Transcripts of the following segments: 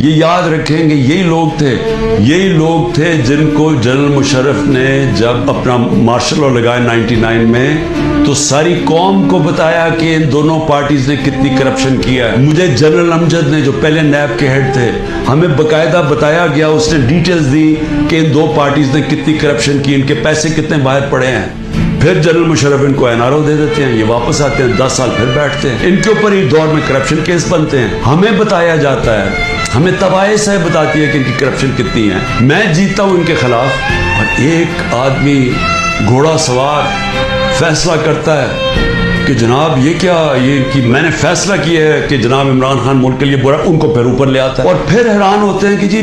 یہ یاد رکھیں گے یہی لوگ تھے جن کو جنرل مشرف نے جب اپنا مارشل لا لگایا 99 میں تو ساری قوم کو بتایا کہ ان دونوں پارٹیز نے کتنی کرپشن کیا ہے. مجھے جنرل امجد نے جو پہلے نیب کے ہیڈ تھے ہمیں باقاعدہ بتایا گیا, اس نے ڈیٹیلز دی کہ ان دو پارٹیز نے کتنی کرپشن کی, ان کے پیسے کتنے باہر پڑے ہیں. پھر جنرل مشرف ان کو NRO دے دیتے ہیں, یہ واپس آتے ہیں 10 سال پھر بیٹھتے ہیں, ان کے اوپر ہی دور میں کرپشن کیس بنتے ہیں. ہمیں بتایا جاتا ہے, ہمیں تباہی سے بتاتی ہے کہ ان کی کرپشن کتنی ہے. میں جیتا ہوں ان کے خلاف اور ایک آدمی گھوڑا سوار فیصلہ کرتا ہے کہ جناب یہ کیا, میں نے فیصلہ کیا ہے کہ جناب عمران خان ملک کے لیے برا, ان کو پھر اوپر لے آتا ہے. اور پھر حیران ہوتے ہیں کہ جی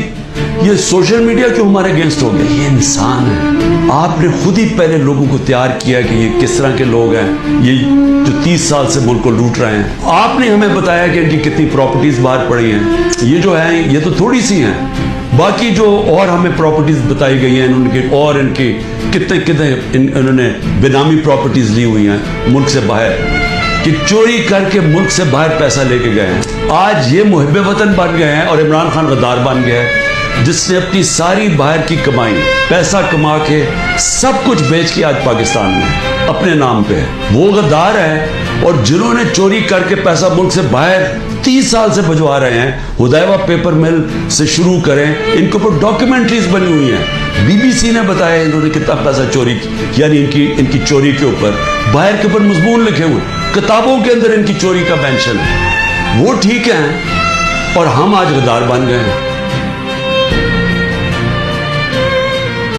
یہ سوشل میڈیا کیوں ہمارے اگینسٹ ہو گیا. یہ انسان ہے, آپ نے خود ہی پہلے لوگوں کو تیار کیا کہ یہ کس طرح کے لوگ ہیں, یہ جو 30 سال سے ملک کو لوٹ رہے ہیں. آپ نے ہمیں بتایا کہ ان کی کتنی پراپرٹیز باہر پڑی ہیں. یہ جو ہیں یہ تو تھوڑی سی ہیں, باقی جو اور ہمیں پراپرٹیز بتائی گئی ہیں ان کی کتنے انہوں نے بینامی پراپرٹیز لی ہوئی ہیں ملک سے باہر, کہ چوری کر کے ملک سے باہر پیسہ لے کے گئے ہیں. آج یہ محب وطن بن گئے ہیں اور عمران خان غدار بن گیا ہے جس نے اپنی ساری باہر کی کمائی پیسہ کما کے سب کچھ بیچ کے آج پاکستان میں اپنے نام پہ ہے. وہ غدار ہے. اور جنہوں نے چوری کر کے پیسہ ملک سے باہر 30 سال سے بھجوا رہے ہیں, ہدایبہ پیپر مل سے شروع کریں, ان کے اوپر ڈاکیومنٹریز بنی ہوئی ہیں. BBC نے بتایا انہوں نے کتنا پیسہ چوری, یعنی ان کی چوری کے اوپر باہر کے اوپر مضمون لکھے ہوئے, کتابوں کے اندر ان کی چوری کا مینشن ہے. وہ ٹھیک ہے اور ہم آج غدار بن گئے ہیں.